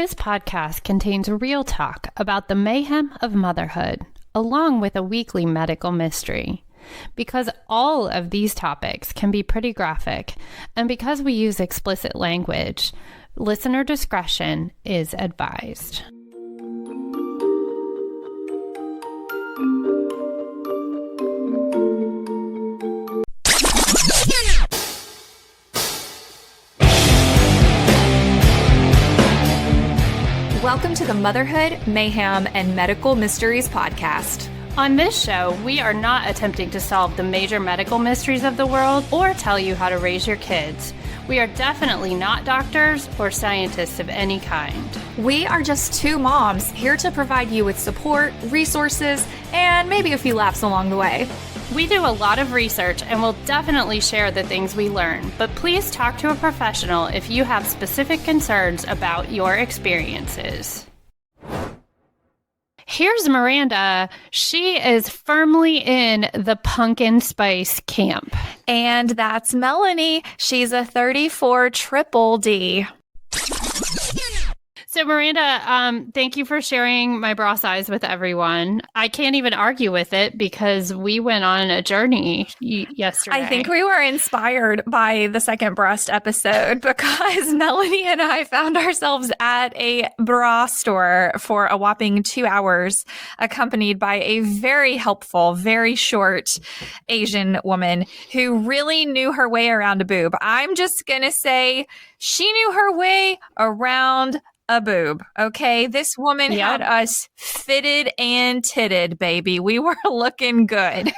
This podcast contains real talk about the mayhem of motherhood, along with a weekly medical mystery. Because all of these topics can be pretty graphic, and because we use explicit language, listener discretion is advised. Welcome to the Motherhood, Mayhem, and Medical Mysteries podcast. On this show, we are not attempting to solve the major medical mysteries of the world or tell you how to raise your kids. We are definitely not doctors or scientists of any kind. We are just two moms here to provide you with support, resources, and maybe a few laughs along the way. We do a lot of research and will definitely share the things we learn, but please talk to a professional if you have specific concerns about your experiences. Here's Miranda. She is firmly in the pumpkin spice camp. And that's Melanie. She's a 34 triple D. So Miranda, thank you for sharing my bra size with everyone. I can't even argue with it because we went on a journey yesterday. I think we were inspired by the second breast episode because Melanie and I found ourselves at a bra store for a whopping 2 hours, accompanied by a very helpful, very short Asian woman who really knew her way around a boob. I'm just going to say she knew her way around a boob. Okay. This woman had us fitted and titted, baby. We were looking good.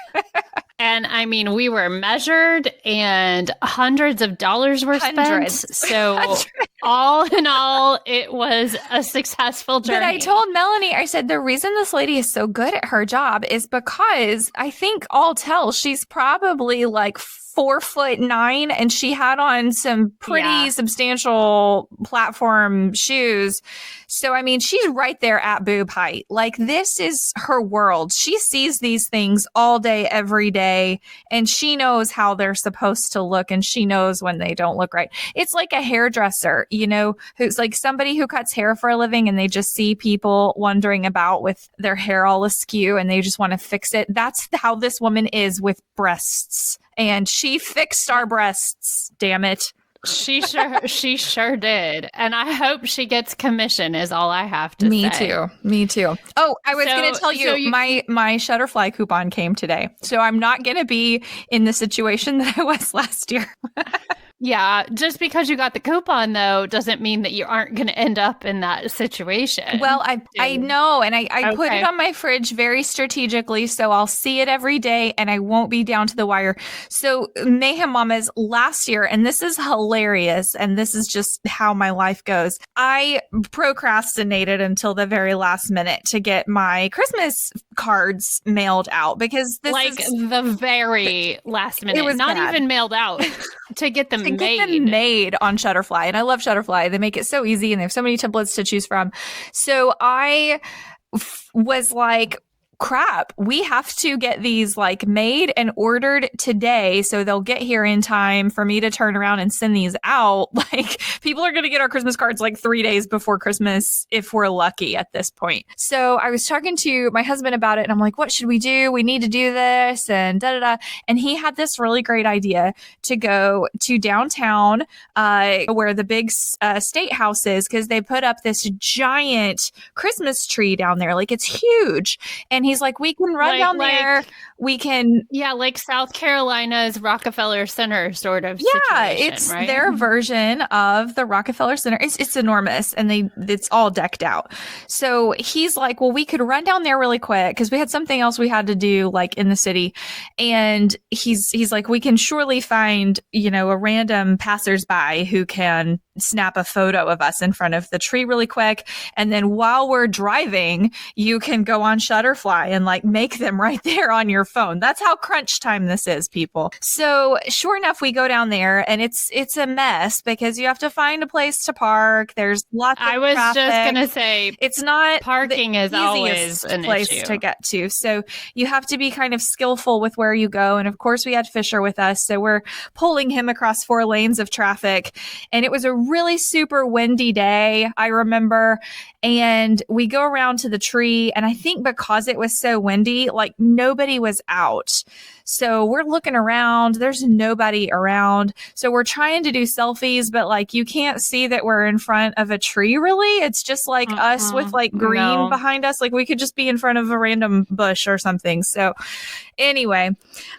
And I mean, we were measured and hundreds of dollars were spent. So all in all, it was a successful journey. But I told Melanie, I said, the reason this lady is so good at her job is because I think all tell she's probably like 4'9", and she had on some pretty substantial platform shoes. So, I mean, she's right there at boob height. Like, this is her world. She sees these things all day, every day, and she knows how they're supposed to look, and she knows when they don't look right. It's like a hairdresser, you know, who's like somebody who cuts hair for a living, and they just see people wandering about with their hair all askew, and they just want to fix it. That's how this woman is with breasts. And she fixed our breasts, damn it. She sure did. And I hope she gets commission is all I have to say. Me too. Oh, I was going to tell you, my Shutterfly coupon came today. So I'm not going to be in the situation that I was last year. Yeah, just because you got the coupon, though, doesn't mean that you aren't going to end up in that situation. Well, I know, and I put it on my fridge very strategically, so I'll see it every day, and I won't be down to the wire. So, Mayhem Mamas, last year, and this is hilarious, and this is just how my life goes, I procrastinated until the very last minute to get my Christmas cards mailed out, because this the very last minute. It was not even mailed out to get them made. Get them made on Shutterfly. And I love Shutterfly. They make it so easy and they have so many templates to choose from. So I was like, crap, we have to get these like made and ordered today so they'll get here in time for me to turn around and send these out. Like, people are going to get our Christmas cards like 3 days before Christmas if we're lucky at this point. So I was talking to my husband about it and I'm like, what should we do? We need to do this and da-da-da. And he had this really great idea to go to downtown where the big state house is, because they put up this giant Christmas tree down there. Like, it's huge. And he's like, we can run down there. We can. Yeah, like South Carolina's Rockefeller Center sort of situation, it's right? their version of the Rockefeller Center. It's enormous, and it's all decked out. So he's like, well, we could run down there really quick because we had something else we had to do like in the city. And he's like, we can surely find, you know, a random passersby who can snap a photo of us in front of the tree really quick. And then while we're driving, you can go on Shutterfly and like make them right there on your phone. That's how crunch time this is, people. So sure enough, we go down there and it's a mess because you have to find a place to park. There's lots of traffic. I was just going to say, it's not parking is always an place issue to get to. So you have to be kind of skillful with where you go. And of course we had Fisher with us. So we're pulling him across 4 lanes of traffic. And it was a really super windy day, I remember. And we go around to the tree. And I think because it was so windy, like nobody was out. So we're looking around. There's nobody around. So we're trying to do selfies, but like you can't see that we're in front of a tree really. It's just like us with like green behind us. Like we could just be in front of a random bush or something. So anyway,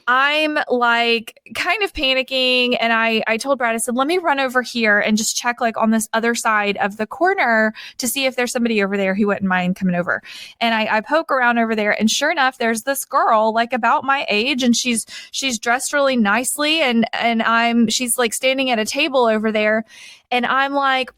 I'm like kind of panicking. And I told Brad, I said, let me run over here and just check like on this other side of the corner to see if there's somebody over there who wouldn't mind coming over. And I poke around over there, and sure enough, there's this girl like about my age, and she's dressed really nicely, and she's like standing at a table over there, and I'm like,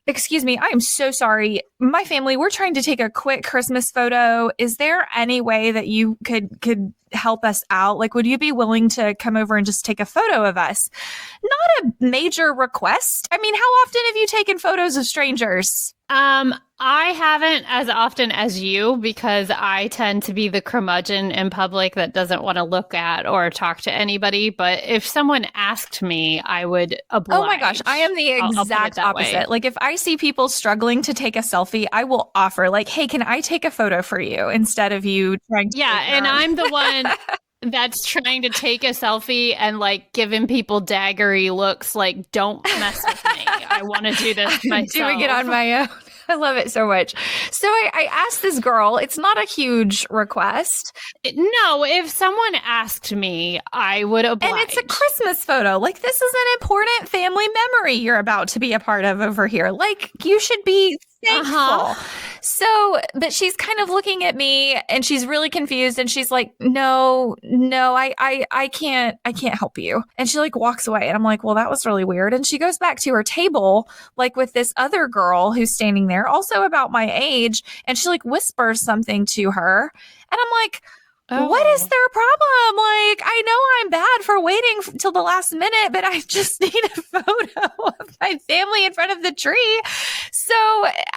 excuse me, I am so sorry. My family, we're trying to take a quick Christmas photo. Is there any way that you could help us out? Like, would you be willing to come over and just take a photo of us? Not a major request. I mean, how often have you taken photos of strangers? I haven't as often as you, because I tend to be the curmudgeon in public that doesn't want to look at or talk to anybody. But if someone asked me, I would oblige. Oh my gosh, I am the exact opposite. Like if I see people struggling to take a selfie, I will offer like, hey, can I take a photo for you instead of you trying to. Yeah, and I'm the one that's trying to take a selfie and like giving people daggery looks like, don't mess with me. I want to do this myself. Doing it on my own. I love it so much. So I asked this girl, it's not a huge request. No, if someone asked me, I would oblige. And it's a Christmas photo. Like, this is an important family memory you're about to be a part of over here. Like, you should be thankful. So, but she's kind of looking at me and she's really confused, and she's like, no, I can't help you. And she like walks away, and I'm like, well, that was really weird. And she goes back to her table, like with this other girl who's standing there, also about my age. And she like whispers something to her. And I'm like, what is their problem? Like, I know I'm bad for waiting till the last minute, but I just need a photo of my family in front of the tree. So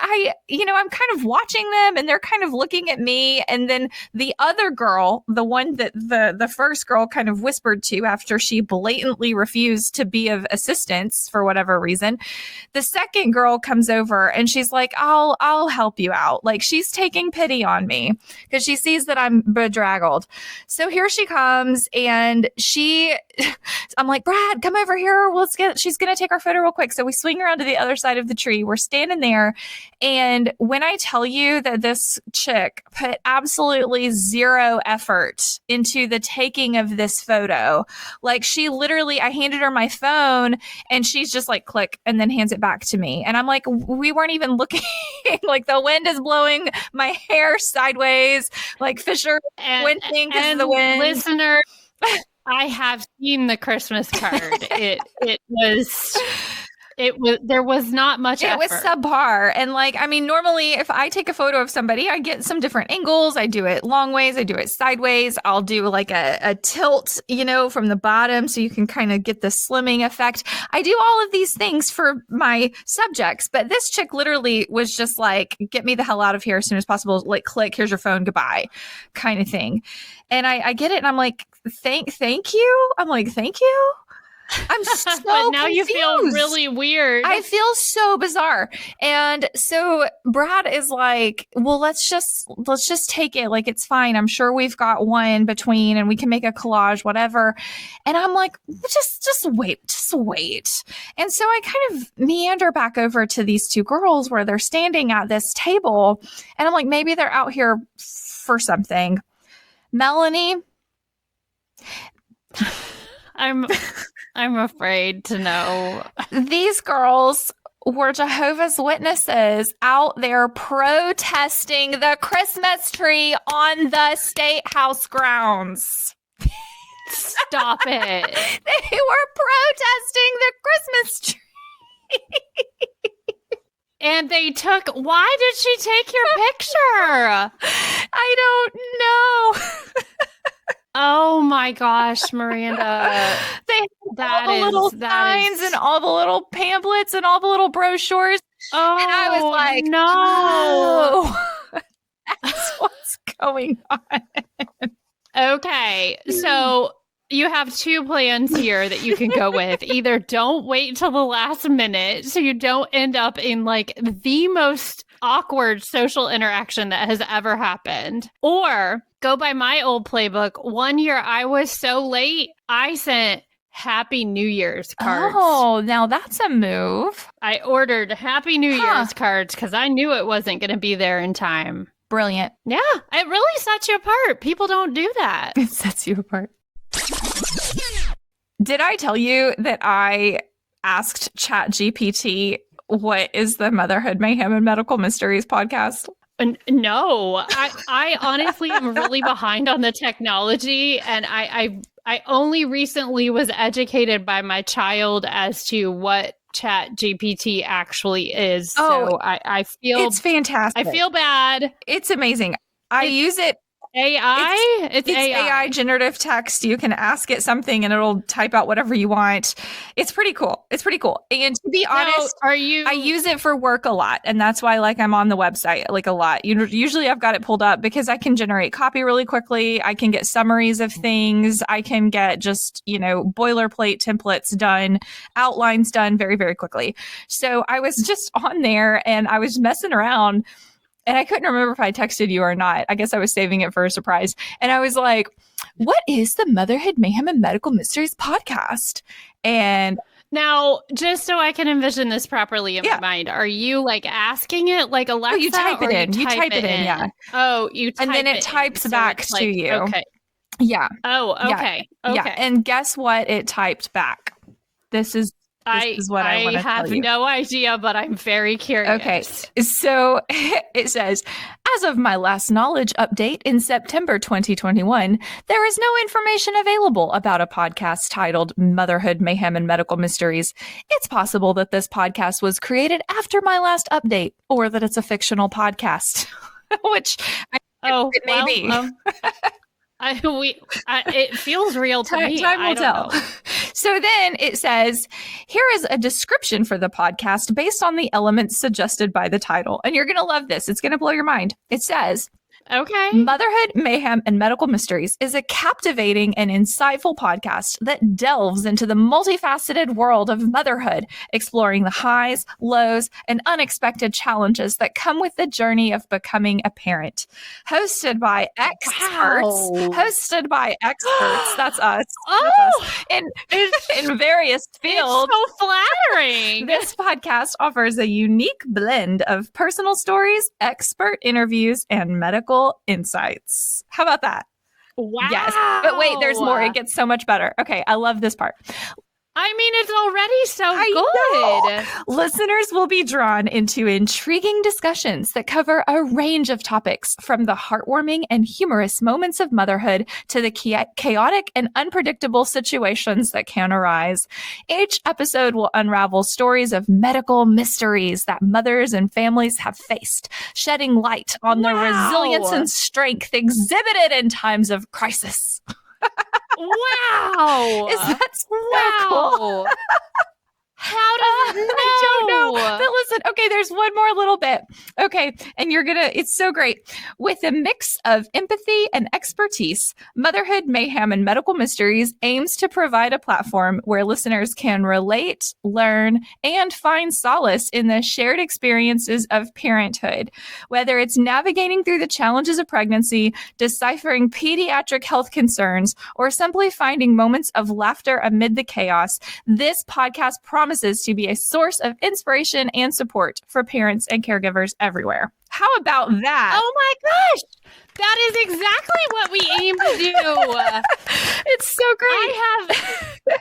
I'm kind of watching them, and they're kind of looking at me. And then the other girl, the one that the first girl kind of whispered to after she blatantly refused to be of assistance for whatever reason, the second girl comes over and she's like, I'll help you out. Like, she's taking pity on me because she sees that I'm bedraggled. So here she comes, and I'm like, Brad, come over here. She's going to take our photo real quick. So we swing around to the other side of the tree. We're standing there. And when I tell you that this chick put absolutely zero effort into the taking of this photo, like she literally, I handed her my phone and she's just like, click, and then hands it back to me. And I'm like, we weren't even looking. Like, the wind is blowing my hair sideways, like Fisher wincing because of the wind. Listener, I have seen the Christmas card. There was not much effort. It was subpar. And like, I mean, normally if I take a photo of somebody, I get some different angles. I do it long ways. I do it sideways. I'll do like a tilt, from the bottom so you can kind of get the slimming effect. I do all of these things for my subjects, but this chick literally was just like, get me the hell out of here as soon as possible. Like, click, here's your phone, goodbye, kind of thing. And I get it. And I'm like, thank you. I'm like, thank you. I'm so but now confused. You feel really weird. I feel so bizarre. And so Brad is like, well, let's just take it. Like, it's fine. I'm sure we've got one between and we can make a collage, whatever. And I'm like, just wait. And so I kind of meander back over to these two girls where they're standing at this table. And I'm like, maybe they're out here for something. Melanie. I'm afraid to know. These girls were Jehovah's Witnesses out there protesting the Christmas tree on the State House grounds. Stop it. They were protesting the Christmas tree. And why did she take your picture? I don't know. Oh my gosh, Miranda. They had all the little signs and all the little pamphlets and all the little brochures. Oh, and I was like, no. That's what's going on. Okay, so you have two plans here that you can go with. Either don't wait till the last minute so you don't end up in like the most awkward social interaction that has ever happened, or go by my old playbook. One year I was so late, I sent Happy New Year's cards. Oh, now that's a move. I ordered Happy New Year's cards because I knew it wasn't going to be there in time. Brilliant. Yeah, it really sets you apart. People don't do that. It sets you apart. Did I tell you that I asked CHAT GPT what is the Motherhood Mayhem and Medical Mysteries podcast? No, I honestly am really behind on the technology, and I only recently was educated by my child as to what CHAT GPT actually is. So I feel it's fantastic. I feel bad. It's amazing. I use it. AI? It's AI generative text. You can ask it something and it'll type out whatever you want. It's pretty cool. And to be honest, I use it for work a lot. And that's why I'm on the website like a lot. Usually I've got it pulled up because I can generate copy really quickly. I can get summaries of things. I can get just, boilerplate templates done, outlines done very, very quickly. So I was just on there and I was messing around. And I couldn't remember if I texted you or not. I guess I was saving it for a surprise. And I was like, what is the Motherhood Mayhem and Medical Mysteries podcast? And now, just so I can envision this properly in my mind, are you asking it like Alexa? You type it in. You type it in, yeah. Oh, you type it in. And then it types back to you. Okay. Yeah. Oh, okay. Yeah. Okay. Yeah. And guess what it typed back? This is what I want to tell you. I have no idea, but I'm very curious. Okay. So it says, as of my last knowledge update in September 2021, there is no information available about a podcast titled Motherhood Mayhem and Medical Mysteries. It's possible that this podcast was created after my last update, or that it's a fictional podcast, which it may be. It feels real to me. Time will tell. So then it says, here is a description for the podcast based on the elements suggested by the title. And you're going to love this. It's going to blow your mind. It says, okay, Motherhood, Mayhem, and Medical Mysteries is a captivating and insightful podcast that delves into the multifaceted world of motherhood, exploring the highs, lows, and unexpected challenges that come with the journey of becoming a parent. Hosted by experts. That's us. Oh, that's us. In various fields. It's so flattering. This podcast offers a unique blend of personal stories, expert interviews, and medical insights. How about that? Wow. Yes. But wait, there's more. It gets so much better. Okay. I love this part. I mean, it's already so good. Listeners will be drawn into intriguing discussions that cover a range of topics, from the heartwarming and humorous moments of motherhood to the chaotic and unpredictable situations that can arise. Each episode will unravel stories of medical mysteries that mothers and families have faced, shedding light on the resilience and strength exhibited in times of crisis. Wow. Is that so cool? How does it know? I don't know. But listen, okay, there's one more little bit. Okay, and it's so great. With a mix of empathy and expertise, Motherhood, Mayhem, and Medical Mysteries aims to provide a platform where listeners can relate, learn, and find solace in the shared experiences of parenthood. Whether it's navigating through the challenges of pregnancy, deciphering pediatric health concerns, or simply finding moments of laughter amid the chaos, this podcast promises to be a source of inspiration and support for parents and caregivers everywhere. How about that? Oh my gosh! That is exactly what we aim to do. It's so great.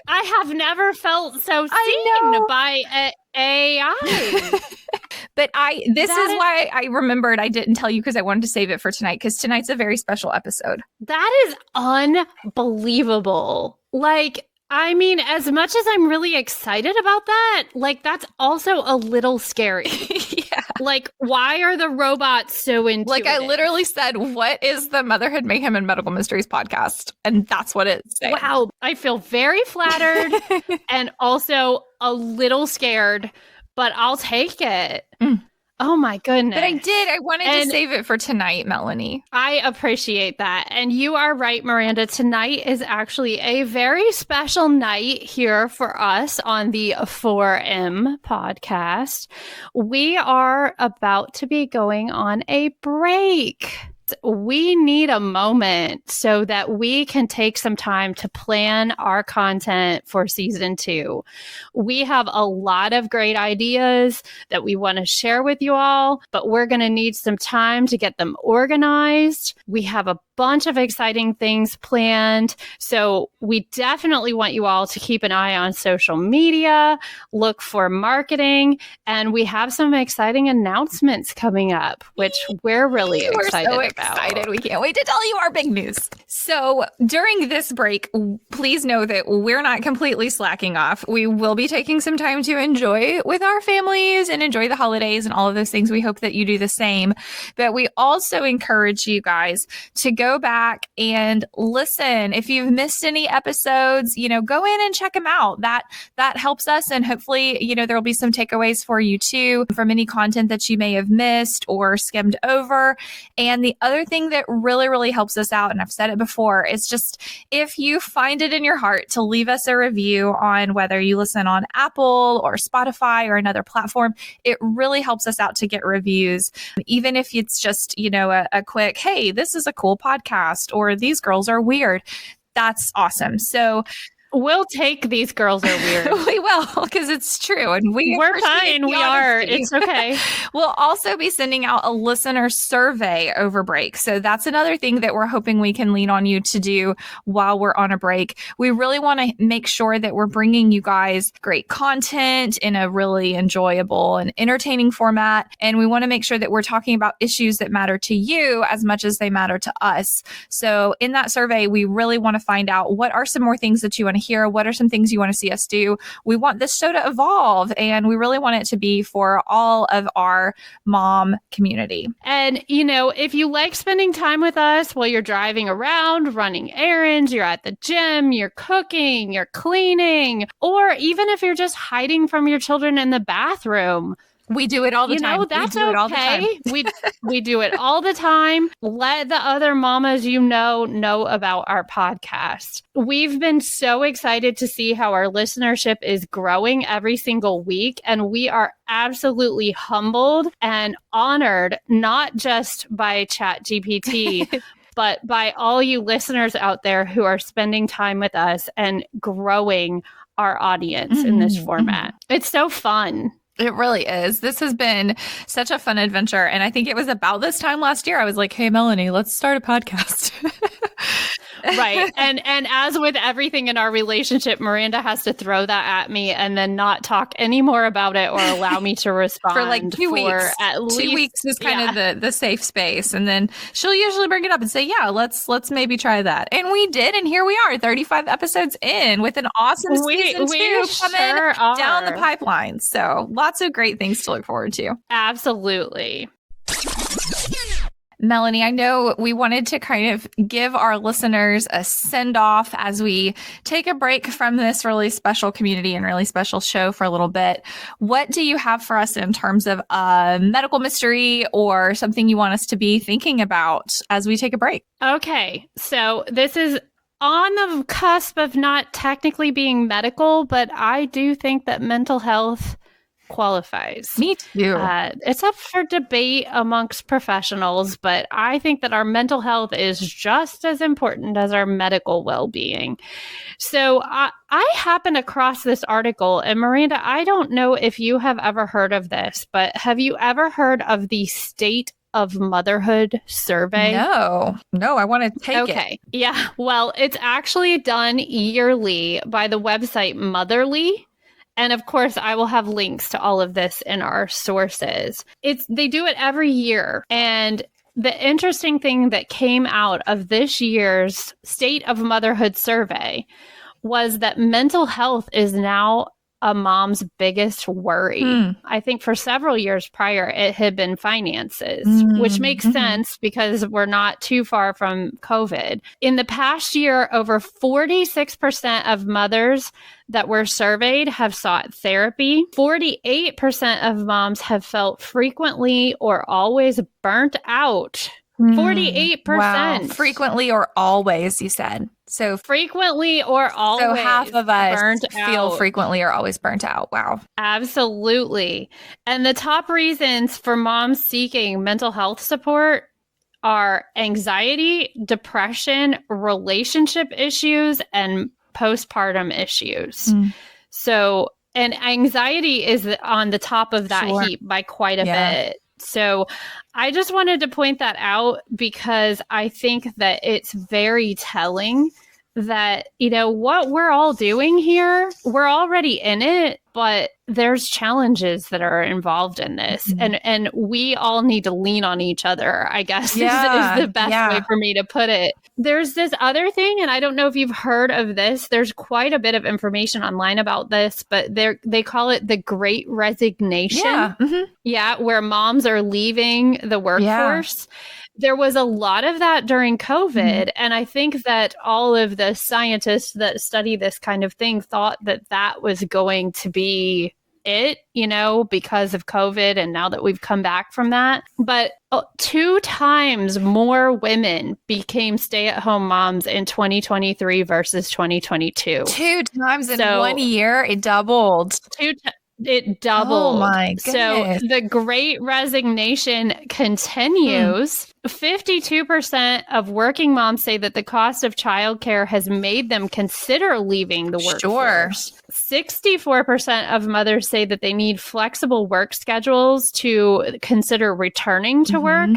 I have never felt so seen by AI. But this is why I remembered I didn't tell you, because I wanted to save it for tonight, because tonight's a very special episode. That is unbelievable. I mean, as much as I'm really excited about that, that's also a little scary. Yeah. Why are the robots so intuitive? I literally said, what is the Motherhood, Mayhem, and Medical Mysteries podcast? And that's what it's saying. Wow. I feel very flattered and also a little scared, but I'll take it. Oh my goodness. But I wanted to save it for tonight, Melanie. I appreciate that. And you are right, Miranda. Tonight is actually a very special night here for us on the 4M podcast. We are about to be going on a break. We need a moment so that we can take some time to plan our content for season 2. We have a lot of great ideas that we want to share with you all, but we're going to need some time to get them organized. We have a bunch of exciting things planned. So we definitely want you all to keep an eye on social media, look for marketing, and we have some exciting announcements coming up, which we're really excited about. Excited. We can't wait to tell you our big news. So during this break, please know that we're not completely slacking off. We will be taking some time to enjoy with our families and enjoy the holidays and all of those things. We hope that you do the same. But we also encourage you guys to go back and listen. If you've missed any episodes, go in and check them out. That helps us. And hopefully, there'll be some takeaways for you too from any content that you may have missed or skimmed over. And the other thing that really, really helps us out, and I've said it before, is just if you find it in your heart to leave us a review on whether you listen on Apple or Spotify or another platform, it really helps us out to get reviews. Even if it's just, a quick, hey, this is a cool podcast, or these girls are weird. That's awesome. So we'll take these girls are weird. We will, because it's true. And we're fine. We are. It's okay. We'll also be sending out a listener survey over break. So that's another thing that we're hoping we can lean on you to do while we're on a break. We really want to make sure that we're bringing you guys great content in a really enjoyable and entertaining format. And we want to make sure that we're talking about issues that matter to you as much as they matter to us. So in that survey, we really want to find out what are some more things that you want to hear. What are some things you want to see us do? We want this show to evolve, and we really want it to be for all of our mom community. And, if you like spending time with us while you're driving around, running errands, you're at the gym, you're cooking, you're cleaning, or even if you're just hiding from your children in the bathroom, we do it all the time. That's okay. We do it all the time. Let the other mamas know about our podcast. We've been so excited to see how our listenership is growing every single week. And we are absolutely humbled and honored, not just by CHAT GPT, but by all you listeners out there who are spending time with us and growing our audience in this format. It's so fun. It really is. This has been such a fun adventure. And I think it was about this time last year, I was like, hey, Melanie, let's start a podcast. Right. And as with everything in our relationship, Miranda has to throw that at me and then not talk any more about it or allow me to respond for like 2 weeks. At least 2 weeks is kind of the safe space. And then she'll usually bring it up and say, yeah, let's maybe try that. And we did. And here we are 35 episodes in with an awesome season 2 coming down the pipeline. So lots of great things to look forward to. Absolutely. Melanie, I know we wanted to kind of give our listeners a send-off as we take a break from this really special community and really special show for a little bit. What do you have for us in terms of a medical mystery or something you want us to be thinking about as we take a break? Okay, so this is on the cusp of not technically being medical, but I do think that mental health qualifies. Me too. It's up for debate amongst professionals, but I think that our mental health is just as important as our medical well-being. So I happened across this article, and Miranda, I don't know if you have ever heard of this, but have you ever heard of the State of Motherhood survey? No, I want to take it. Okay. Yeah. Well, it's actually done yearly by the website Motherly. And of course, I will have links to all of this in our sources. They do it every year. And the interesting thing that came out of this year's State of Motherhood survey was that mental health is now a mom's biggest worry. I think for several years prior, it had been finances, which makes sense because we're not too far from COVID. In the past year, over 46% of mothers that were surveyed have sought therapy. 48% of moms have felt frequently or always burnt out. 48%. Wow. Frequently or always, you said. So frequently or always. So half of us feel out. frequently or always burnt out. Wow. Absolutely. And the top reasons for moms seeking mental health support are anxiety, depression, relationship issues, and postpartum issues. So, and anxiety is on the top of that heap by quite a bit. So I just wanted to point that out because I think that it's very telling that, you know, what we're all doing here, we're already in it, but there's challenges that are involved in this. And we all need to lean on each other, I guess is the best way for me to put it. There's this other thing, and I don't know if you've heard of this. There's quite a bit of information online about this, but they call it the Great Resignation. Yeah, where moms are leaving the workforce. There was a lot of that during COVID. And I think that all of the scientists that study this kind of thing thought that that was going to be it, you know, because of COVID and now that we've come back from that. But 2 times more women became stay-at-home moms in 2023 versus 2022. 2 times in 1 year, it doubled. It doubled. Oh my goodness. So the Great Resignation continues. 52% of working moms say that the cost of childcare has made them consider leaving the workforce. 64% of mothers say that they need flexible work schedules to consider returning to work.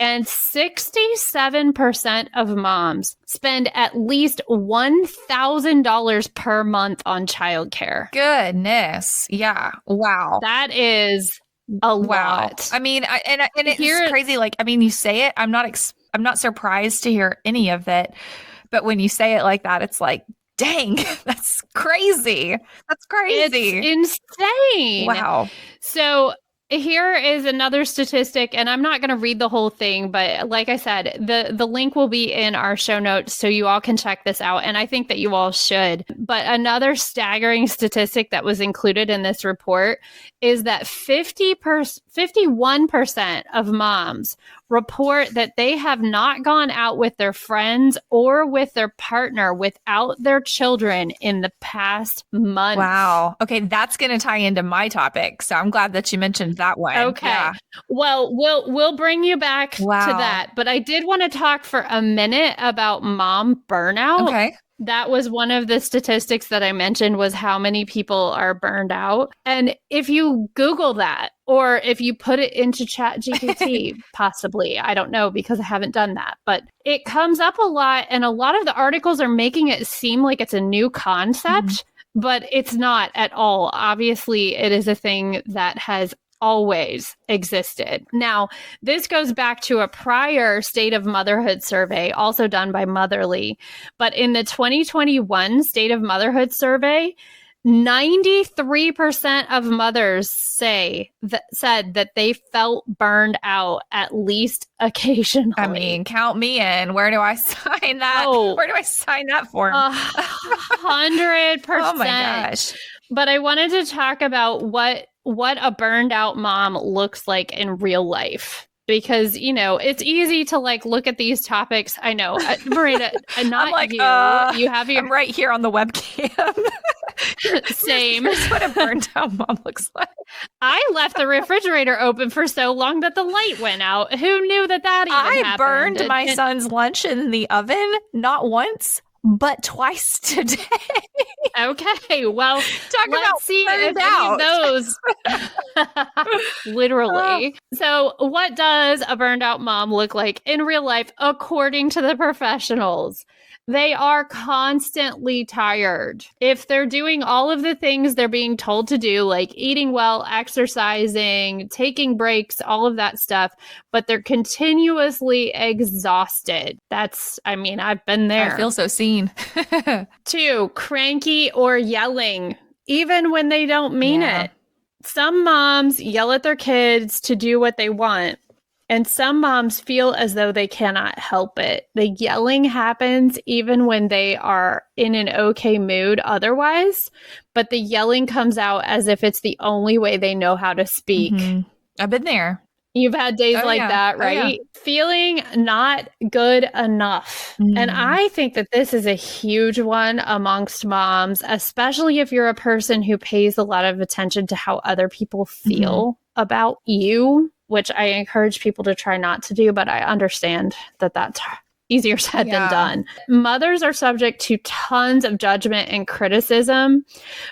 And 67% of moms spend at least $1,000 per month on childcare. Goodness. Yeah. Wow. That is a lot. I mean, and it's crazy. Like, I mean, you say it, I'm not surprised to hear any of it. But when you say it like that, it's like, dang, that's crazy. That's crazy. It's insane. Wow. So here is another statistic, and I'm not going to read the whole thing, but like I said, the link will be in our show notes so you all can check this out, and I think that you all should. But another staggering statistic that was included in this report is that 51% of moms report that they have not gone out with their friends or with their partner without their children in the past month. Wow. Okay, that's going to tie into my topic. So I'm glad that you mentioned that one. Okay. Yeah. Well, we'll bring you back to that, but I did want to talk for a minute about mom burnout. Okay. That was one of the statistics that I mentioned, was how many people are burned out. And if you Google that, or if you put it into CHAT GPT, possibly, I don't know because I haven't done that, but it comes up a lot. And a lot of the articles are making it seem like it's a new concept, but it's not at all. Obviously, it is a thing that has always existed. Now, this goes back to a prior State of Motherhood survey, also done by Motherly. But in the 2021 State of Motherhood survey, 93% of mothers said that they felt burned out at least occasionally. I mean, count me in. Where do I sign that? Where do I sign that form? 100%. Oh my gosh. But I wanted to talk about what a burned out mom looks like in real life. Because, you know, it's easy to like look at these topics. I know, Miranda, not like, you. You have your. I'm right here on the webcam. Same. Here's what a burned out mom looks like. I left the refrigerator open for so long that the light went out. Who knew that even happened? I burned my son's lunch in the oven, not once, but twice today. Okay, well, let's see if any of those literally. So what does a burned out mom look like in real life according to the professionals? They are constantly tired. If they're doing all of the things they're being told to do, like eating well, exercising, taking breaks, all of that stuff, but they're continuously exhausted. I've been there. I feel so seen. 2, cranky or yelling. even when they don't mean it. Some moms yell at their kids to do what they want, and some moms feel as though they cannot help it. The yelling happens even when they are in an okay mood otherwise, but the yelling comes out as if it's the only way they know how to speak. I've been there. You've had days that, right? Feeling not good enough. And I think that this is a huge one amongst moms, especially if you're a person who pays a lot of attention to how other people feel about you, which I encourage people to try not to do, but I understand that that's easier said than done. Mothers are subject to tons of judgment and criticism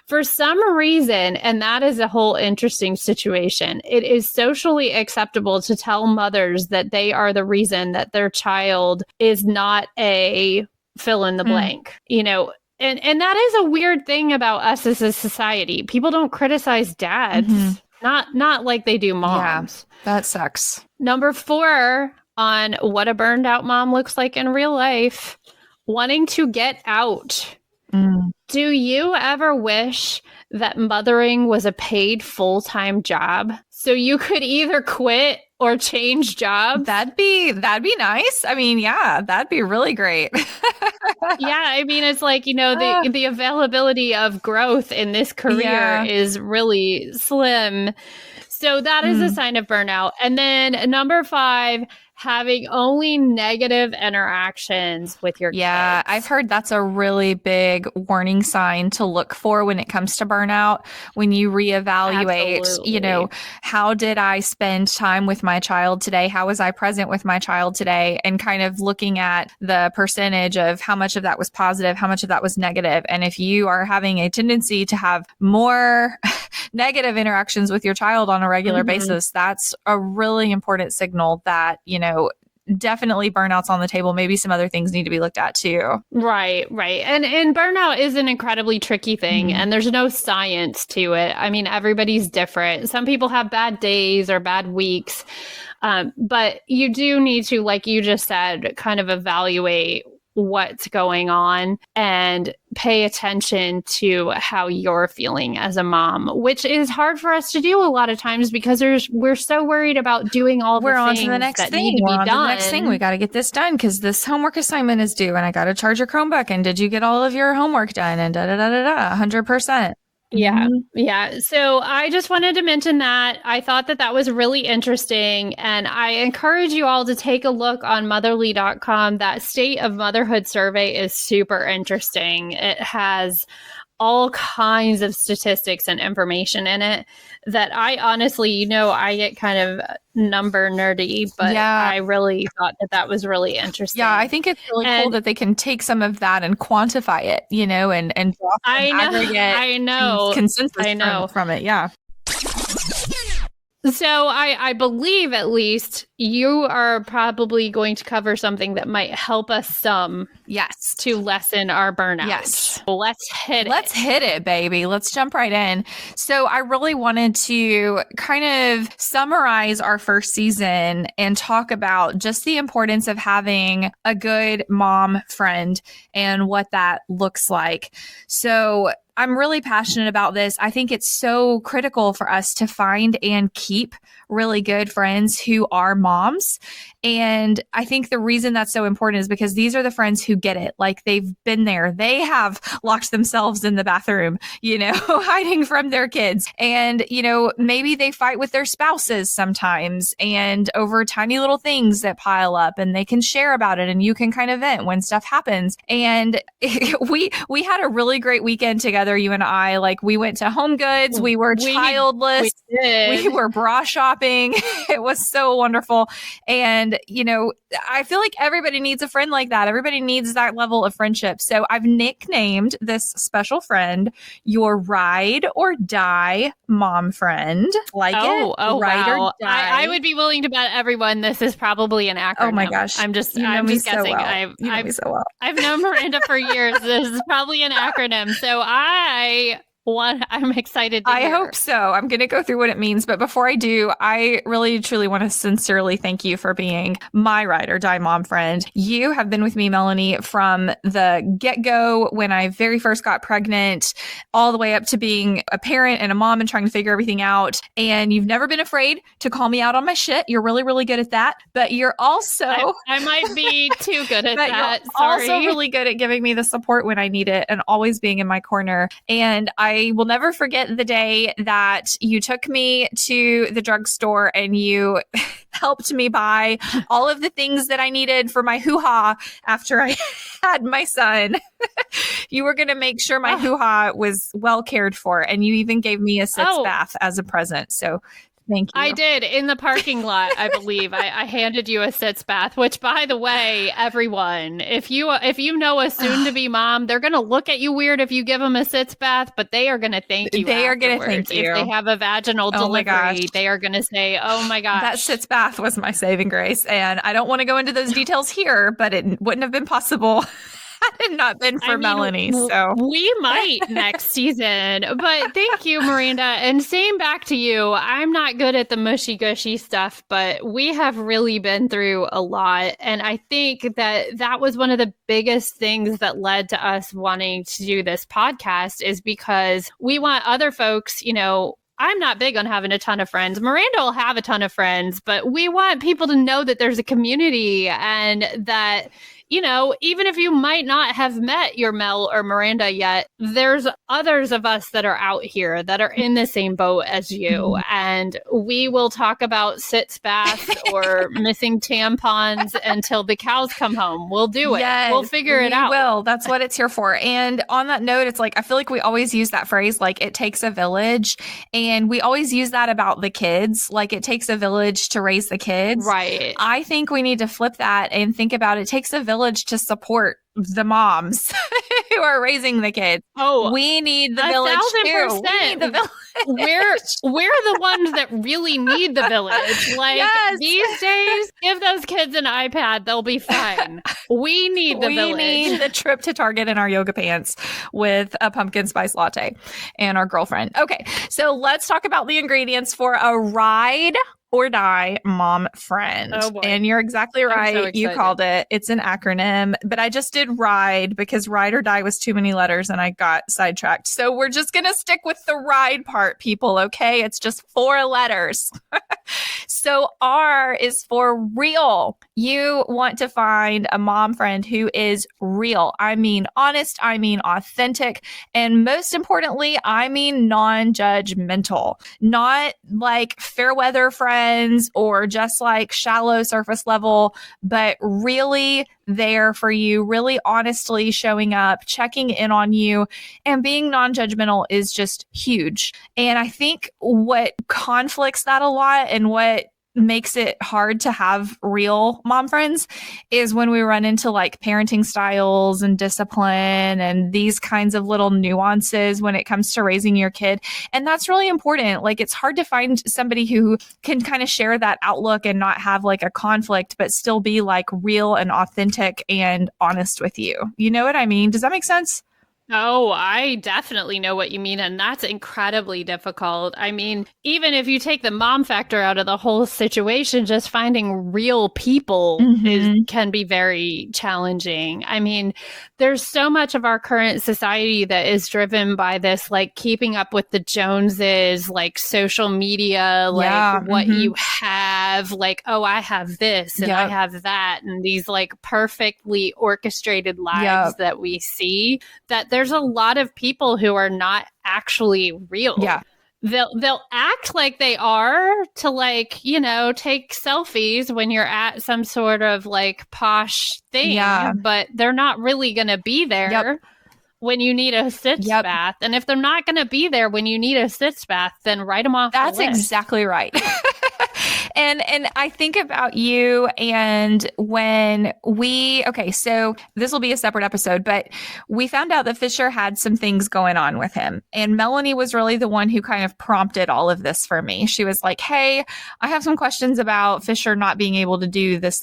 for some reason, and that is a whole interesting situation. It is socially acceptable to tell mothers that they are the reason that their child is not a fill in the blank, you know. And that is a weird thing about us as a society. People don't criticize dads, not like they do moms. Yeah, that sucks. Number 4 on what a burned out mom looks like in real life, wanting to get out. Do you ever wish that mothering was a paid full-time job so you could either quit or change jobs? That'd be nice. I mean, yeah, that'd be really great. Yeah, I mean, it's like, you know, the availability of growth in this career is really slim. So that is a sign of burnout. And then number 5, having only negative interactions with your kids. I've heard that's a really big warning sign to look for when it comes to burnout. When you reevaluate, you know, how did I spend time with my child today? How was I present with my child today? And kind of looking at the percentage of how much of that was positive, how much of that was negative. And if you are having a tendency to have more negative interactions with your child on a regular basis, that's a really important signal that, you know, definitely burnout's on the table. Maybe some other things need to be looked at too. Right. And burnout is an incredibly tricky thing, and there's no science to it. I mean, everybody's different. Some people have bad days or bad weeks, but you do need to, like you just said, kind of evaluate what's going on and pay attention to how you're feeling as a mom, which is hard for us to do a lot of times because we're so worried about doing all the things on to the next that thing. need to be done. The next thing. We got to get this done because this homework assignment is due and I got to charge your Chromebook and did you get all of your homework done and 100%. Yeah. So I just wanted to mention that. I thought that was really interesting. And I encourage you all to take a look on motherly.com. That State of Motherhood survey is super interesting. It has all kinds of statistics and information in it that I honestly, you know, I get kind of number nerdy, but I really thought that was really interesting. Yeah, I think it's really cool that they can take some of that and quantify it, you know, and draw some aggregate consensus from it. Yeah. So I believe at least you are probably going to cover something that might help us some. Yes. To lessen our burnout. Yes. Let's hit it, baby. Let's jump right in. So I really wanted to kind of summarize our first season and talk about just the importance of having a good mom friend and what that looks like. So I'm really passionate about this. I think it's so critical for us to find and keep really good friends who are moms. And I think the reason that's so important is because these are the friends who get it. Like they've been there. They have locked themselves in the bathroom, you know, hiding from their kids. And, you know, maybe they fight with their spouses sometimes and over tiny little things that pile up and they can share about it and you can kind of vent when stuff happens. And we had a really great weekend together, you and I. Like we went to Home Goods. We were childless. We were bra shopping. It was so wonderful. And, you know, I feel like everybody needs a friend like that. Everybody needs that level of friendship. So I've nicknamed this special friend your ride or die mom friend. Like ride wow. or die. I would be willing to bet everyone this is probably an acronym. Oh my gosh. I'm just guessing. So well. I've known Miranda for years. This is probably an acronym. So I I'm excited to I hear. hope so. I'm going to go through what it means. But before I do, I really, truly want to sincerely thank you for being my ride or die mom friend. You have been with me, Melanie, from the get-go when I very first got pregnant, all the way up to being a parent and a mom and trying to figure everything out. And you've never been afraid to call me out on my shit. You're really, really good at that. But you're also... I might be too good at but that. You're Sorry. also really good at giving me the support when I need it and always being in my corner. And I will never forget the day that you took me to the drugstore and you helped me buy all of the things that I needed for my hoo-ha after I had my son. You were going to make sure my hoo-ha was well cared for. And you even gave me a sitz bath as a present. So thank you. I did in the parking lot, I believe. I handed you a sitz bath, which, by the way, everyone, if you know a soon-to-be mom, they're going to look at you weird if you give them a sitz bath, but they are going to thank you. They are going to thank you. If they have a vaginal delivery, they are going to say, "Oh my gosh, that sitz bath was my saving grace." And I don't want to go into those details here, but it wouldn't have been possible had it not been for Melanie. So we might next season. But thank you, Miranda. And same back to you. I'm not good at the mushy gushy stuff, but we have really been through a lot. And I think that was one of the biggest things that led to us wanting to do this podcast, is because we want other folks, I'm not big on having a ton of friends. Miranda will have a ton of friends, but we want people to know that there's a community and that, even if you might not have met your Mel or Miranda yet, there's others of us that are out here that are in the same boat as you. And we will talk about sitz baths or missing tampons until the cows come home. We'll do it. Yes, we'll figure it out. We will. That's what it's here for. And on that note, it's like, I feel like we always use that phrase, like it takes a village. And we always use that about the kids. Like it takes a village to raise the kids. Right. I think we need to flip that and think about it takes a village to support the moms who are raising the kids. Oh, we need the village too. We need the village. We're the ones that really need the village. Like these days, give those kids an iPad, they'll be fine. We need the village. We need the trip to Target in our yoga pants with a pumpkin spice latte and our girlfriend. Okay, so let's talk about the ingredients for a ride or die mom friend. Oh boy. And you're exactly right. So you called it. It's an acronym, but I just did ride because ride or die was too many letters and I got sidetracked. So we're just going to stick with the ride part, people. Okay. It's just 4 letters. So R is for real. You want to find a mom friend who is real. I mean, honest. I mean, authentic. And most importantly, I mean, non-judgmental, not like fair weather friends or just like shallow surface level, but really there for you, really honestly showing up, checking in on you, and being non-judgmental is just huge. And I think what conflicts that a lot and what makes it hard to have real mom friends is when we run into like parenting styles and discipline and these kinds of little nuances when it comes to raising your kid. And that's really important. Like it's hard to find somebody who can kind of share that outlook and not have like a conflict, but still be like real and authentic and honest with you. You know what I mean? Does that make sense? Oh, I definitely know what you mean. And that's incredibly difficult. I mean, even if you take the mom factor out of the whole situation, just finding real people can be very challenging. I mean, there's so much of our current society that is driven by this, like keeping up with the Joneses, like social media, like what you have, like, oh, I have this and I have that. And these like perfectly orchestrated lives that we see, that there's a lot of people who are not actually real. Yeah. They'll act like they are to like, take selfies when you're at some sort of like posh thing, but they're not really going to be there when you need a sitz bath. And if they're not going to be there when you need a sitz bath, then write them off. That's the list. Exactly right. And I think about you and when so this will be a separate episode, but we found out that Fisher had some things going on with him. And Melanie was really the one who kind of prompted all of this for me. She was like, hey, I have some questions about Fisher not being able to do this.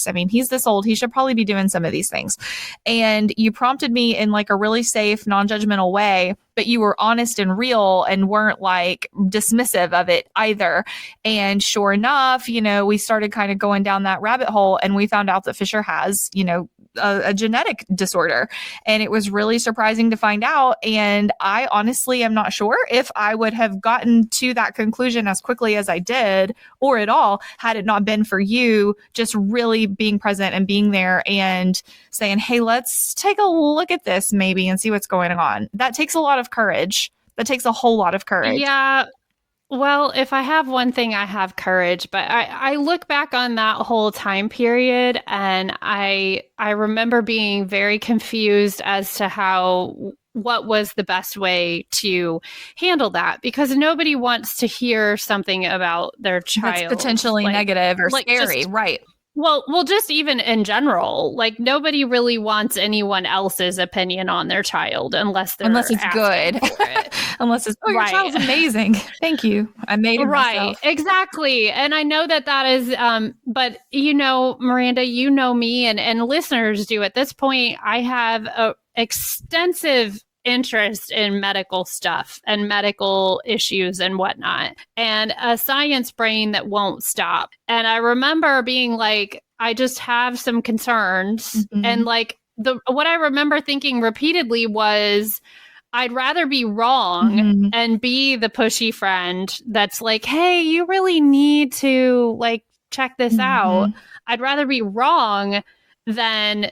I mean, he's this old. He should probably be doing some of these things. And you prompted me in like a really safe, non-judgmental way but you were honest and real and weren't like dismissive of it either. And sure enough, we started kind of going down that rabbit hole, and we found out that Fisher has, a genetic disorder. And it was really surprising to find out. And I honestly am not sure if I would have gotten to that conclusion as quickly as I did, or at all, had it not been for you just really being present and being there and saying, hey, let's take a look at this maybe and see what's going on. That takes a lot of courage. That takes a whole lot of courage. Yeah. Well, if I have one thing, I have courage, but I look back on that whole time period, and I remember being very confused as to what was the best way to handle that, because nobody wants to hear something about their child that's potentially negative or scary, right? Well, just even in general, like nobody really wants anyone else's opinion on their child unless it's good. It. Unless it's, your child's amazing. Thank you. I made it myself. Exactly. And I know that is, but Miranda, me and listeners do at this point. I have a extensive interest in medical stuff and medical issues and whatnot, and a science brain that won't stop. And I remember being like, I just have some concerns. And like what I remember thinking repeatedly was, I'd rather be wrong and be the pushy friend that's like, hey, you really need to like check this out. I'd rather be wrong than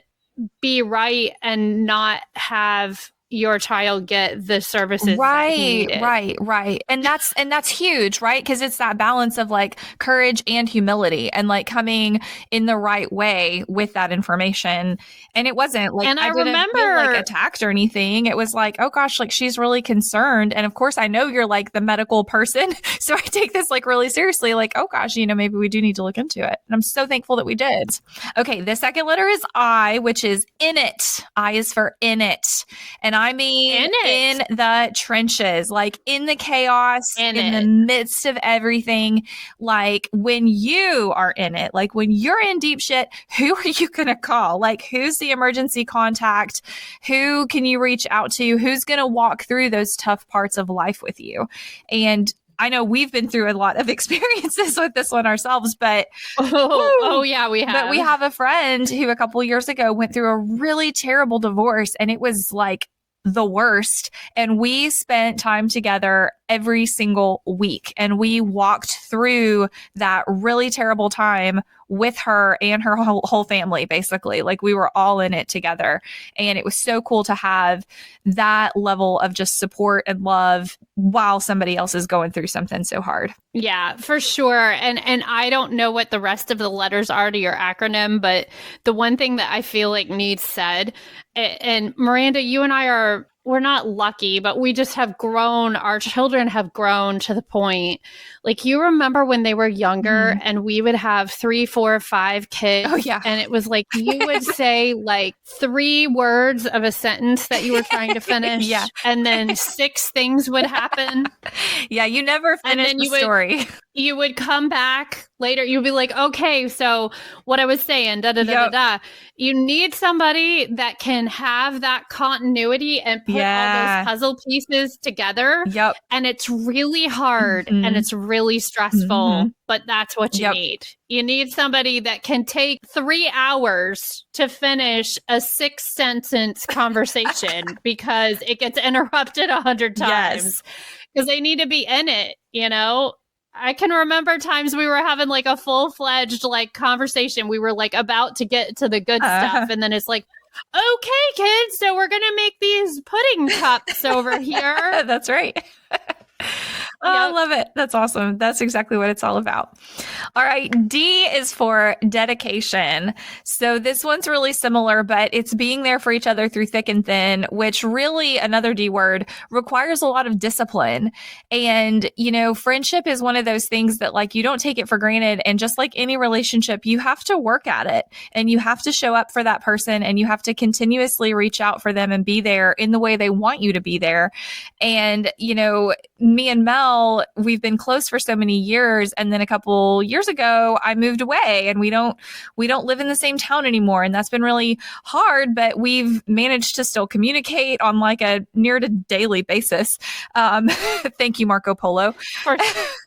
be right and not have your child get the services that he needed. Right. And that's huge, right? Because it's that balance of like courage and humility and like coming in the right way with that information. And it wasn't like, and I remember feel like attacked or anything. It was like, oh gosh, like she's really concerned. And of course I know you're like the medical person. So I take this like really seriously, like, oh gosh, maybe we do need to look into it. And I'm so thankful that we did. Okay. The second letter is I, which is in it. I is for in it. And I mean, in the trenches, like in the chaos, in the midst of everything, like when you are in it, like when you're in deep shit, who are you going to call? Like, who's the emergency contact? Who can you reach out to? Who's going to walk through those tough parts of life with you? And I know we've been through a lot of experiences with this one ourselves, but yeah, we have. But we have a friend who a couple years ago went through a really terrible divorce, and it was like the worst. And we spent time together every single week, and we walked through that really terrible time with her and her whole family, basically. Like we were all in it together. And it was so cool to have that level of just support and love while somebody else is going through something so hard. Yeah, for sure. And I don't know what the rest of the letters are to your acronym, but the one thing that I feel like needs said, and Miranda, you and we're not lucky, but we just have grown. Our children have grown to the point, like you remember when they were younger and we would have 3, 4, 5 kids. Oh yeah. And it was like, you would say like 3 words of a sentence that you were trying to finish. Yeah. And then 6 things would happen. Yeah. You never finished the story. You would come back later. You'd be like, okay, so what I was saying, You need somebody that can have that continuity and put all those puzzle pieces together. Yep. And it's really hard and it's really stressful, but that's what you need. You need somebody that can take 3 hours to finish a 6-sentence conversation because it gets interrupted 100 times because they need to be in it, I can remember times we were having like a full-fledged like conversation. We were like about to get to the good stuff. And then it's like, okay, kids, so we're going to make these pudding cups over here. That's right. I love it. That's awesome. That's exactly what it's all about. All right. D is for dedication. So this one's really similar, but it's being there for each other through thick and thin, which really, another D word, requires a lot of discipline. And, friendship is one of those things that like you don't take it for granted. And just like any relationship, you have to work at it and you have to show up for that person and you have to continuously reach out for them and be there in the way they want you to be there. And, me and Mel, we've been close for so many years. And then a couple years ago, I moved away and we don't live in the same town anymore. And that's been really hard, but we've managed to still communicate on like a near to daily basis. Thank you, Marco Polo.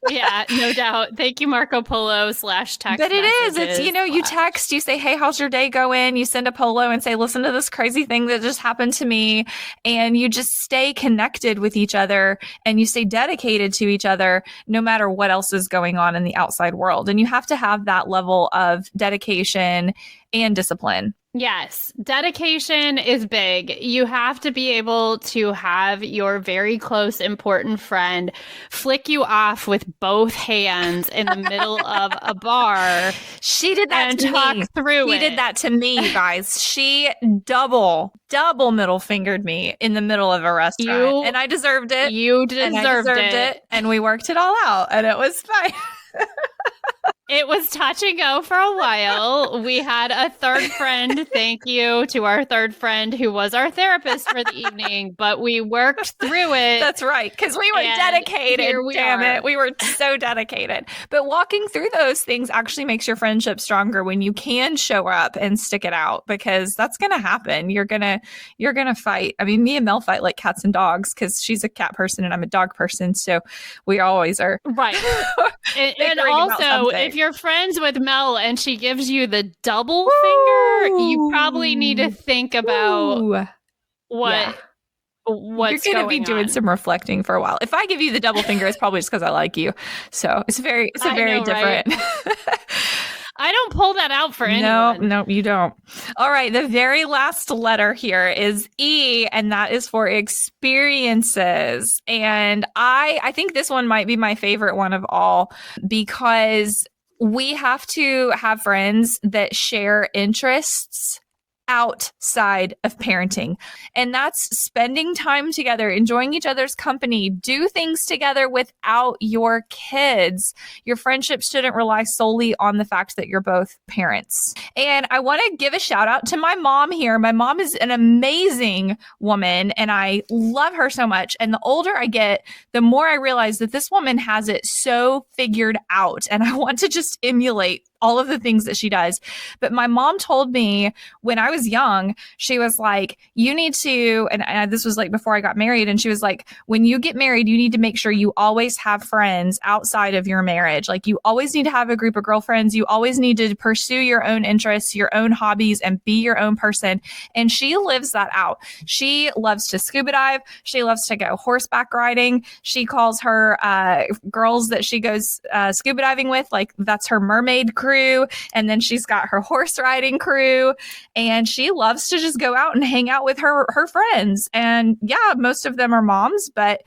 Yeah, no doubt. Thank you, Marco Polo / text. But it is. It's, you text, you say, hey, how's your day going? You send a polo and say, listen to this crazy thing that just happened to me. And you just stay connected with each other and you stay dedicated to each other no matter what else is going on in the outside world. And you have to have that level of dedication and discipline. Yes, dedication is big. You have to be able to have your very close, important friend flick you off with both hands in the middle of a bar. She did that and to talk me. Through she it. did that to me, you guys. She double middle fingered me in the middle of a restaurant. And I deserved it. You deserved it. And we worked it all out and it was fine. It was touch and go for a while. We had a third friend. Thank you to our third friend who was our therapist for the evening, but we worked through it. That's right, because we were dedicated. Damn it. We were so dedicated. But walking through those things actually makes your friendship stronger when you can show up and stick it out, because that's going to happen. You're going to fight. I mean, me and Mel fight like cats and dogs because she's a cat person and I'm a dog person. So we always are. Right. and also, if you're friends with Mel and she gives you the double finger, you probably need to think about what's you're going to be doing some reflecting for a while. If I give you the double finger, it's probably just because I like you. So it's a very different. Right? I don't pull that out for anyone. No, you don't. All right. The very last letter here is E, and that is for experiences. And I think this one might be my favorite one of all, because we have to have friends that share interests outside of parenting. And that's spending time together, enjoying each other's company, do things together without your kids. Your friendship shouldn't rely solely on the fact that you're both parents. And I want to give a shout out to my mom here. My mom is an amazing woman and I love her so much. And the older I get, the more I realize that this woman has it so figured out. And I want to just emulate all of the things that she does. But my mom told me when I was young, she was like, you need to, and this was like before I got married. And she was like, when you get married, you need to make sure you always have friends outside of your marriage. Like you always need to have a group of girlfriends. You always need to pursue your own interests, your own hobbies, and be your own person. And she lives that out. She loves to scuba dive. She loves to go horseback riding. She calls her girls that she goes scuba diving with, like that's her mermaid crew. And then she's got her horse riding crew, and she loves to just go out and hang out with her friends. And yeah, most of them are moms, but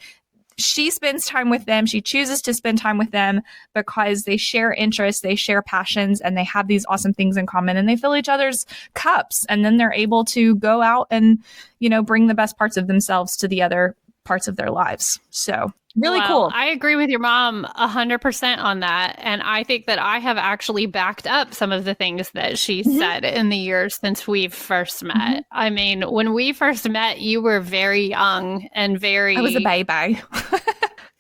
she spends time with them. She chooses to spend time with them because they share interests, they share passions, and they have these awesome things in common, and they fill each other's cups. And then they're able to go out and, bring the best parts of themselves to the other parts of their lives. So really cool. I agree with your mom 100% on that. And I think that I have actually backed up some of the things that she said in the years since we first met. I mean, when we first met, you were very young and I was a baby.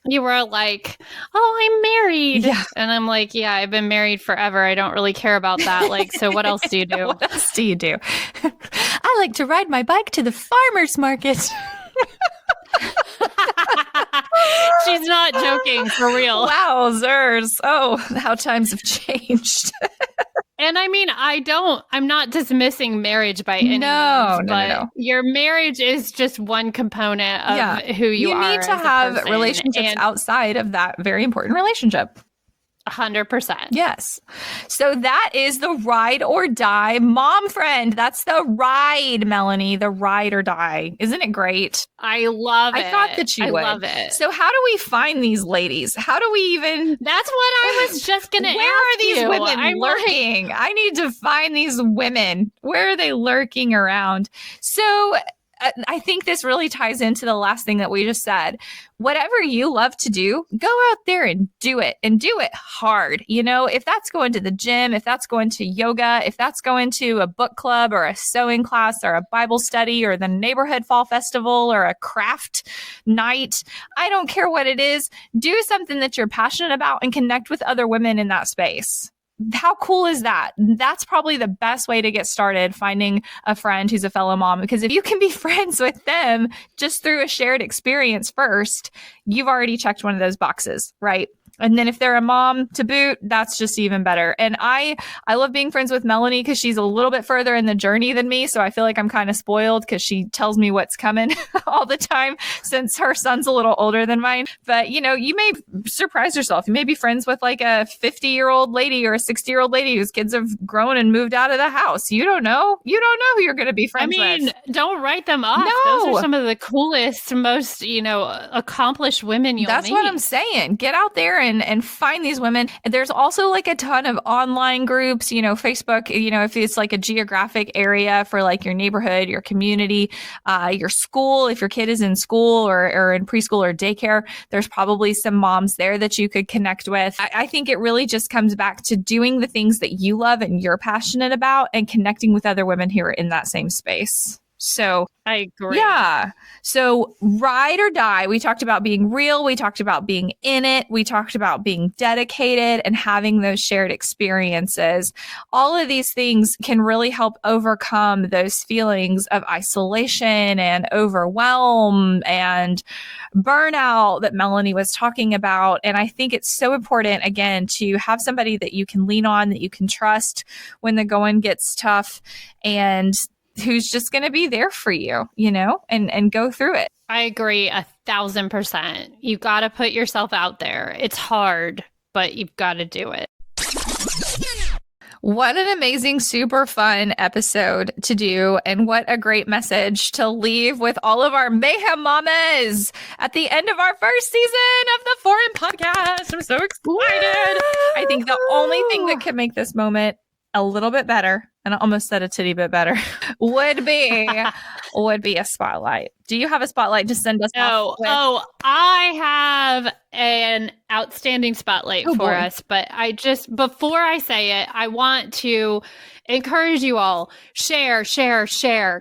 You were like, oh, I'm married. Yeah. And I'm like, yeah, I've been married forever. I don't really care about that. Like, so what else do you do? What else do you do? I like to ride my bike to the farmer's market. She's not joking, for real. Wowzers. Oh, how times have changed. And I mean, I'm not dismissing marriage by any means, but your marriage is just one component of who you are. You need to have relationships outside of that very important relationship. 100%. Yes. So that is the ride or die mom friend. That's the ride, Melanie, the ride or die. Isn't it great? I love it. I thought that you would. I love it. So how do we find these ladies? How do we even... That's what I was just going to ask you. Where are these women lurking? I need to find these women. Where are they lurking around? So I think this really ties into the last thing that we just said. Whatever you love to do, go out there and do it hard. You know, if that's going to the gym, if that's going to yoga, if that's going to a book club or a sewing class or a Bible study or the neighborhood fall festival or a craft night, I don't care what it is. Do something that you're passionate about and connect with other women in that space. How cool is that? That's probably the best way to get started, finding a friend who's a fellow mom, because if you can be friends with them just through a shared experience first, you've already checked one of those boxes, right? And then if they're a mom to boot, that's just even better. And I love being friends with Melanie because she's a little bit further in the journey than me. So I feel like I'm kind of spoiled because she tells me what's coming all the time since her son's a little older than mine. But, you know, you may surprise yourself. You may be friends with like a 50-year-old lady or a 60-year-old lady whose kids have grown and moved out of the house. You don't know. You don't know who you're going to be friends with. Don't write them off. No. Those are some of the coolest, most, accomplished women you'll meet. That's what I'm saying. Get out there and find these women. There's also like a ton of online groups, Facebook, if it's like a geographic area for like your neighborhood, your community, your school, if your kid is in school or in preschool or daycare, there's probably some moms there that you could connect with. I think it really just comes back to doing the things that you love and you're passionate about and connecting with other women who are in that same space. So I agree. Yeah. So ride or die. We talked about being real. We talked about being in it. We talked about being dedicated and having those shared experiences. All of these things can really help overcome those feelings of isolation and overwhelm and burnout that Melanie was talking about. And I think it's so important, again, to have somebody that you can lean on, that you can trust when the going gets tough, and who's just going to be there for you, and go through it. I agree 1,000%. You got to put yourself out there. It's hard, but you've got to do it. What an amazing, super fun episode to do. And what a great message to leave with all of our Mayhem Mamas at the end of our first season of the Foreign Podcast. I'm so excited. I think the only thing that could make this moment a little bit better, and I almost said a titty bit better, would be a spotlight. Do you have a spotlight to send us off with? I have an outstanding spotlight for us, but before I say it, I want to encourage you all, share.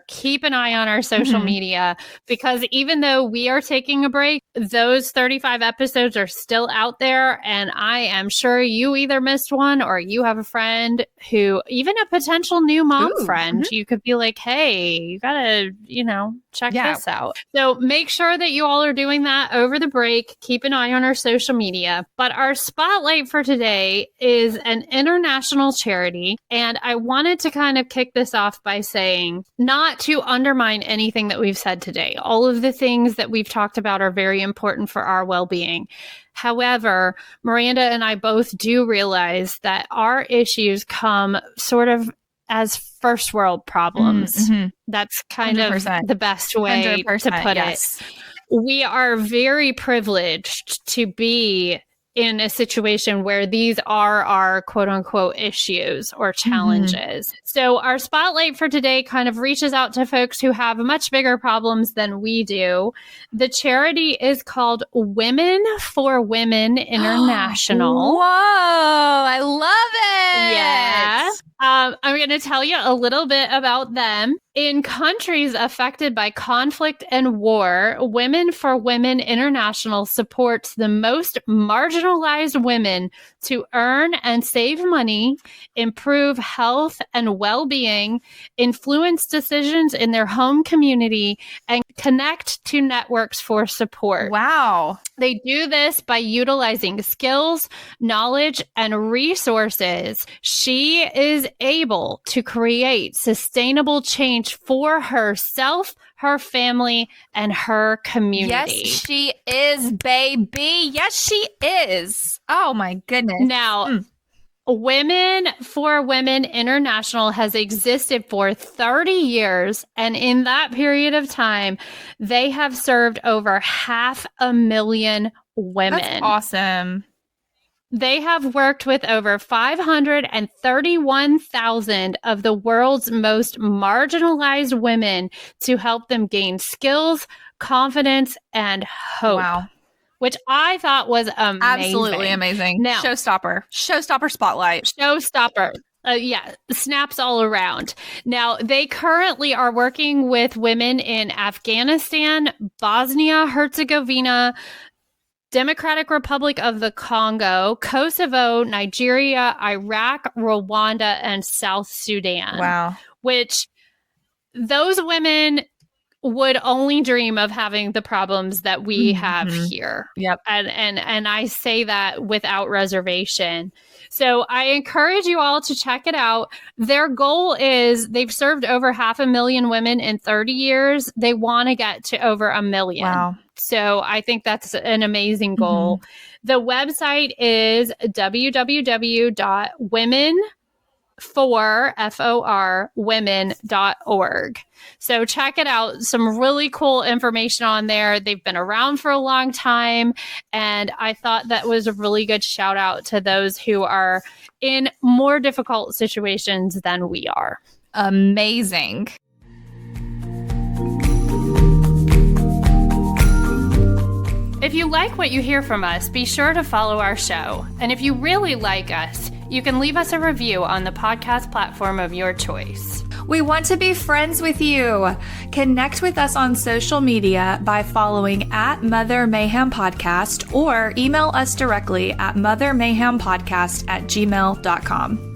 Keep an eye on our social media, because even though we are taking a break, those 35 episodes are still out there. And I am sure you either missed one or you have a friend who, even a potential new mom friend, you could be like, hey, you gotta, check this out. So make sure that you all are doing that over the break. Keep an eye on our social media. But our spotlight for today is an international charity. And I wanted to kind of kick this off by saying, not to undermine anything that we've said today. All of the things that we've talked about are very important for our well-being. However, Miranda and I both do realize that our issues come sort of as first world problems. That's kind 100%. Of the best way to put it. We are very privileged to be in a situation where these are our quote unquote issues or challenges. So our spotlight for today kind of reaches out to folks who have much bigger problems than we do. The charity is called Women for Women International. Whoa, I love it. Yeah. I'm going to tell you a little bit about them. In countries affected by conflict and war, Women for Women International supports the most marginalized women to earn and save money, improve health and well-being, influence decisions in their home community, and connect to networks for support. Wow. They do this by utilizing skills, knowledge, and resources. She is able to create sustainable change for herself, her family, and her community. Yes, she is, baby. Yes, she is. Oh, my goodness. Now, Women for Women International has existed for 30 years, and in that period of time, they have served over 500,000 women. That's awesome. They have worked with over 531,000 of the world's most marginalized women to help them gain skills, confidence, and hope. Wow. Which I thought was amazing. Absolutely amazing. Now, Showstopper spotlight. Showstopper. Snaps all around. Now, they currently are working with women in Afghanistan, Bosnia, Herzegovina, Democratic Republic of the Congo, Kosovo, Nigeria, Iraq, Rwanda, and South Sudan. Wow. Which those women would only dream of having the problems that we have here. Yep. And I say that without reservation. So I encourage you all to check it out. Their goal is they've served over 500,000 women in 30 years. They want to get to over 1 million. Wow. So I think that's an amazing goal. The website is women.org. So check it out. Some really cool information on there. They've been around for a long time. And I thought that was a really good shout out to those who are in more difficult situations than we are. Amazing. If you like what you hear from us, be sure to follow our show. And if you really like us, you can leave us a review on the podcast platform of your choice. We want to be friends with you. Connect with us on social media by following @Mother Mayhem Podcast or email us directly at mothermayhempodcast@gmail.com.